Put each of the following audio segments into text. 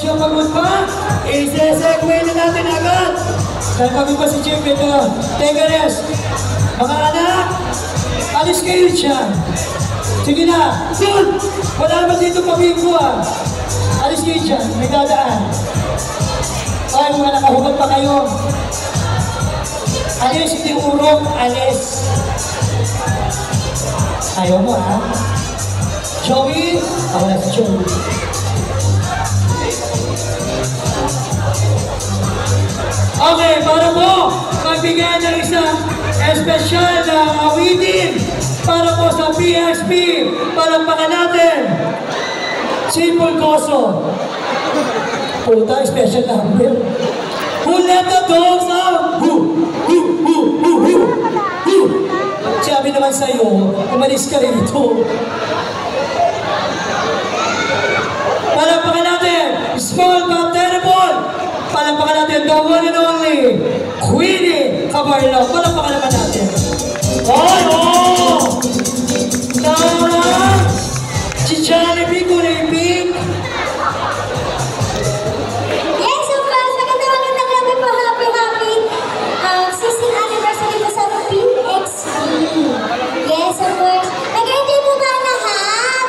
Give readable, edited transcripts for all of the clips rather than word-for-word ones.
siya pagod pa, i-segue na natin agad. Dahil pagod pa si Chief ito. Teka res. Mga anak, alis kayo dyan. Sige na. Doon! Wala naman dito paminggo ah. Alis kayo dyan. May dadaan. Ay, mga nakahubad pa kayo. Alis, hindi urong. Alis. Ayaw mo ha? Joey? Ako na si Joey. Okay, para po magbigay ng isang espesyal na awitin para po sa PSP. Palakpakan natin. Simple Goso. Puta, special number. Who let the dogs out? Who? Sabi naman sa'yo, umalis ka rito. Palakpakan natin. Small but terrible. Palakpakan natin the one and only Queenie Cabarlo. Palakpakan naman natin. Ay, oh! Tama! Si Jollibee, Kulibing. Yes, of course. Magandang gabi po. Happy 16th anniversary po sa PXP. Yes, of course. Nag-enjoy po ba lahat?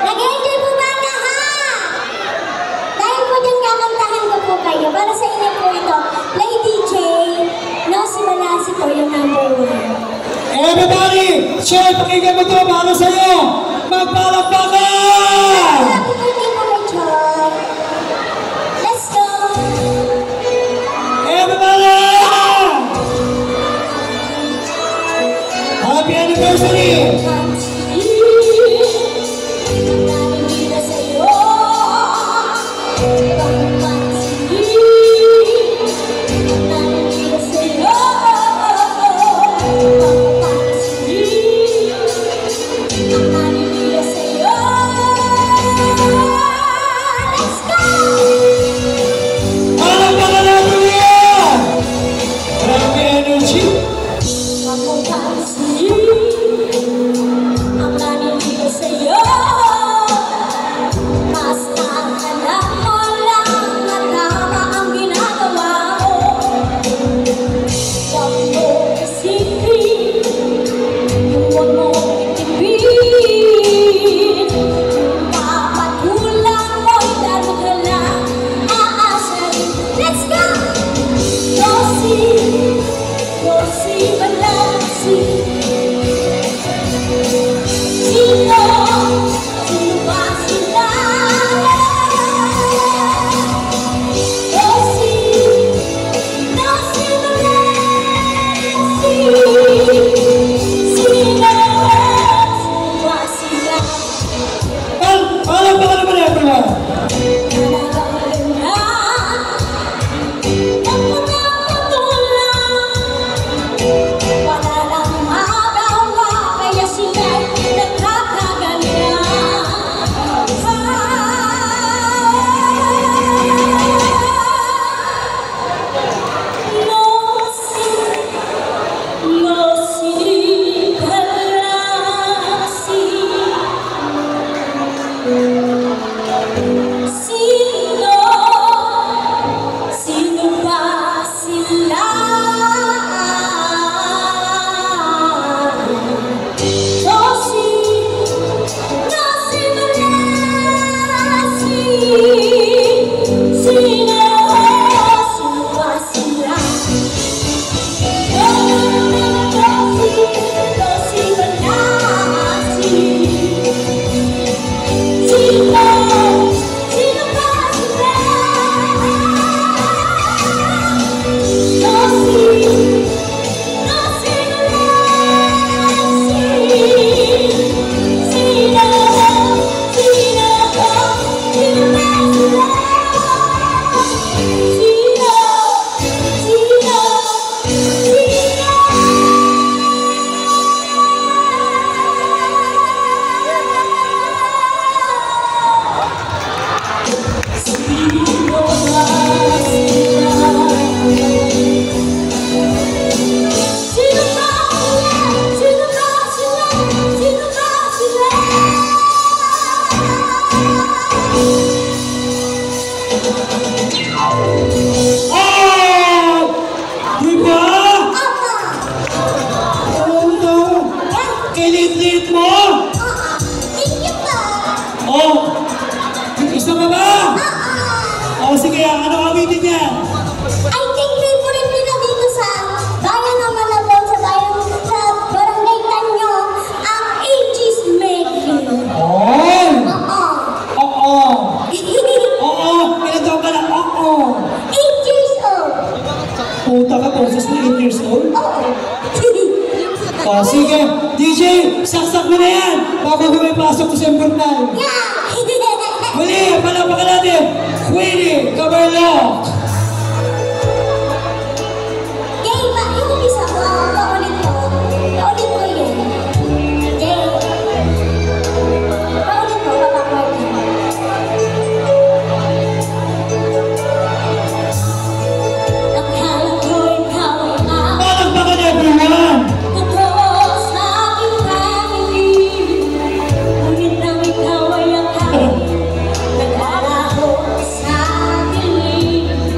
Nag-enjoy po ba lahat? Dahil po dyan kakantahan ko po kayo. Para sa inyo po ito. Play DJ. No, si Malasi po yung number 1. Everybody! Sure, pakinggan mo ito para sa'yo! Magpalakpakan! Happy birthday po kay John. Let's go! Everybody! Happy anniversary! Oh! Di ba? Opo. Oh, no. Kilit-lit mo? Thank you po. Oh! Isa pa ba? Oo. Oh, sige, ano awitin niya? I think favorite nila dito sa bayan ng Malabon, sa Barangay Tanyo, ang Aegis Making. Oh! Oo. Oo! Oo! Ilan taon ka na? Oo! 8 years old. Puta ka, process mo 8 years old? Oo. Oh, sige, DJ, saksak mo na yan bago pumipasok sa December 9. Yeah. Muli, palapakan natin, Queenie Cabarloc. Jay, yung isa ko, paulit ko. Paulit ko yun. Jay. Paulit ko, papakwart ko. Akala ko ikaw ang Palakpakan everyone! totoo sa aking pag-ibig. Ngunit nang ikaw ay akala, nag-alaho sa dilim.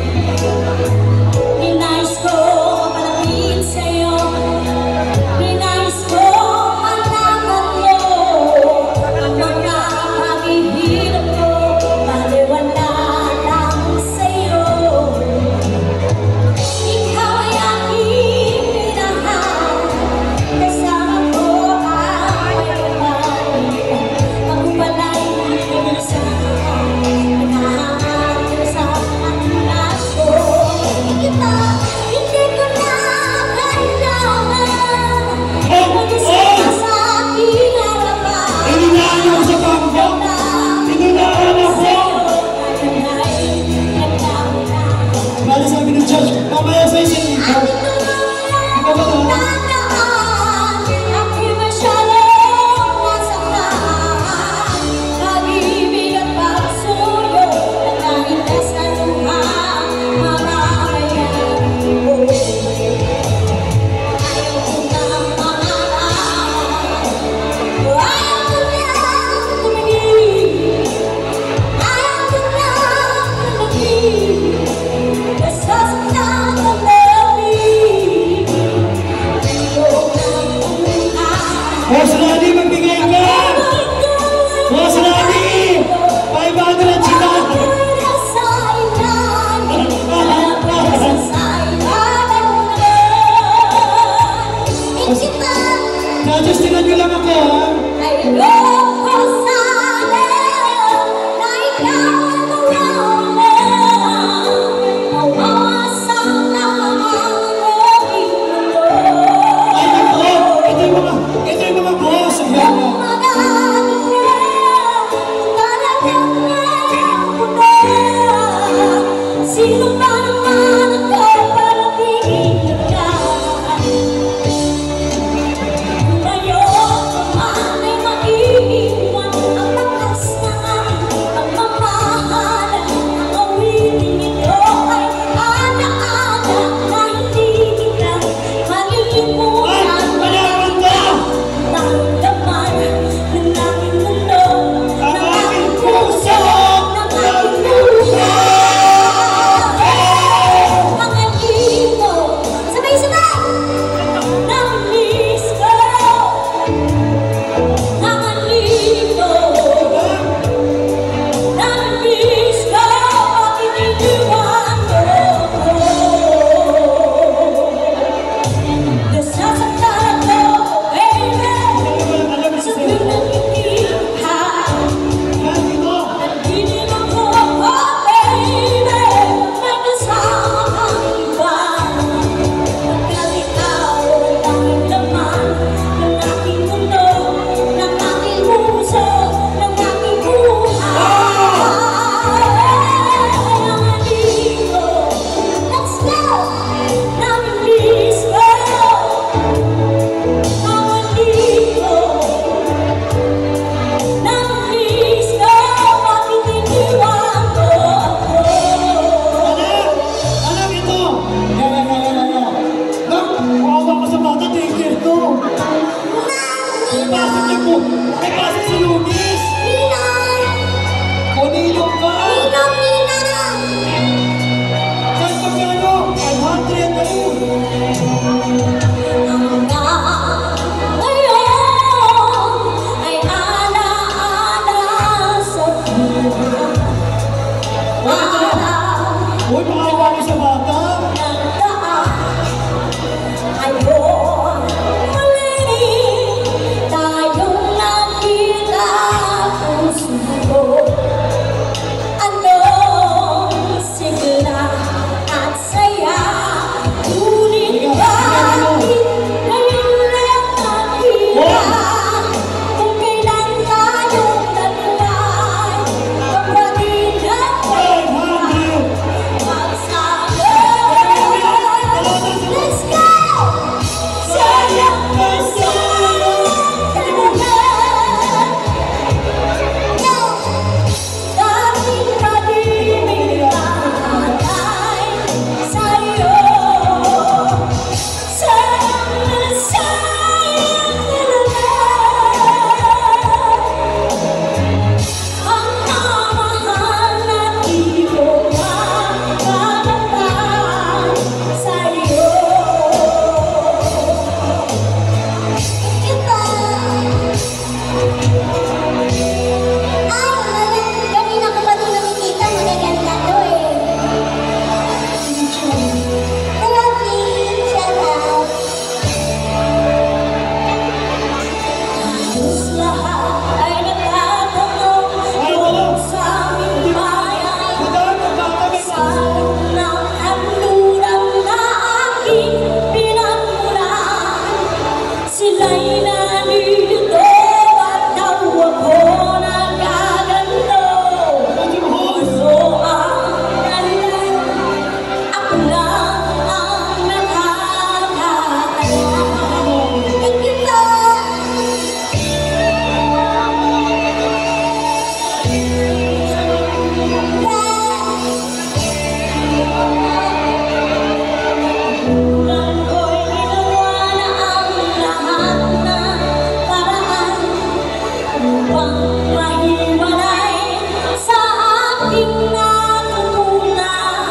aking natutunan,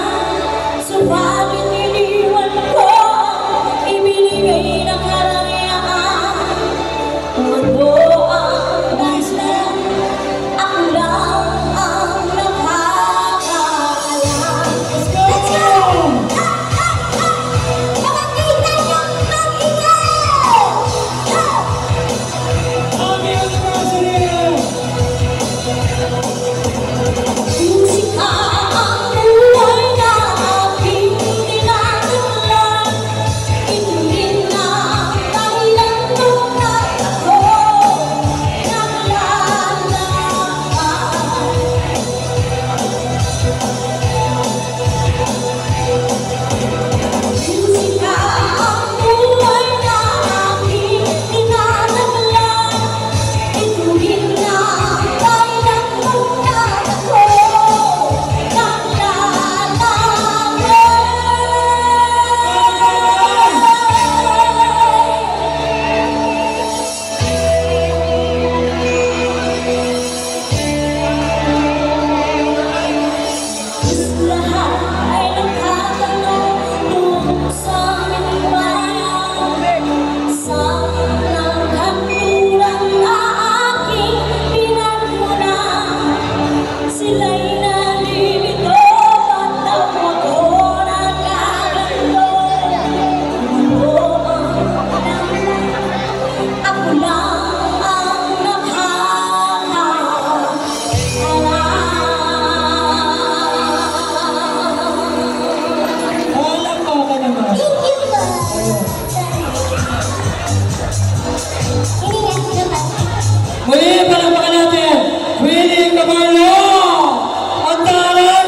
subalit iniwan ko, ibinigay ng karangyaan. Ano ang dahilan? Ako lang ang nakakaalam. Let's go! Nakakita niyong mag-ingay! Happy anniversary! Musika ang buhay na aking tinataglan. Ito rin ang dahilan kung bakit ako naglalakad. Musika ang buhay na aking tinataglan. Ito rin ang dahilan kung bakit ako lahat ay nagtatanong kung saan bayan, saan ang kanluran na aking pinagmulan. Sila'y nalilito at daw ako nagkaganto. Ano ang dahilan? Ako lang ang nakakaalam. Alam mo ka naman. Thank you po. Hindi nga naman. Muli, palakpakan natin! Willie Camarlo! Ang taral!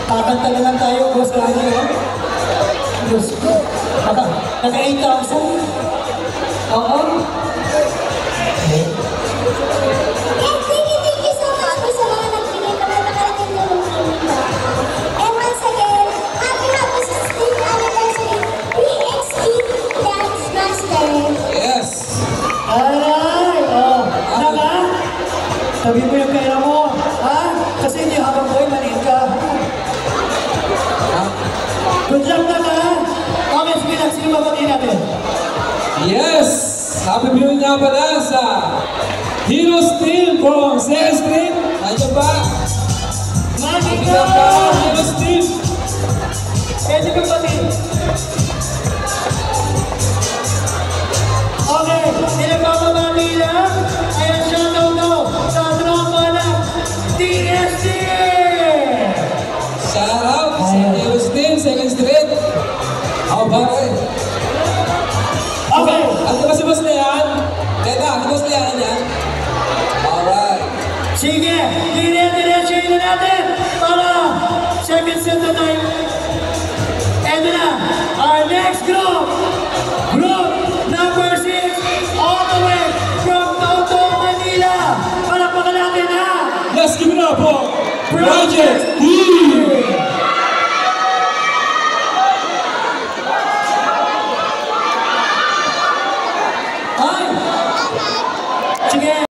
Kakanta naman tayo, boss Rani, oh. Diyos ko. Naka-8,000? Oo. Yes, thank you so much po sa mga nagbigay pa na nakarating tulong namin po. And once again, happy 16th anniversary PXP Dance Master. Yes! Ay! Oh. Naka? Sabi mo yung pera mo. Ha? Kasi hindi habang boy, maliit ka. Good luck na ka. Okay, sige lang. Sino mabatiin natin? Yes! Happy viewing nga pala sa Hero Steel from 2nd Street. Nandiyan ba? Magic Nandiyan ba? Hero Steel. Pwede kang batiin. Okay, pinagpapabati lang. Ayan siya daw sa tropa ng TSC! Shout out sa Hero Steel, 2nd Street. Ako ba rin? Okay. Ano ba si Boss Leon? Teta, si Boss Leon yan? Alright. Sige, dire-diretsuhin na natin para second set na tayo. Ito na, our next group. Group number 6, all the way from Toto, Manila. Palakpakan natin ha. Let's give it up for Project Project D!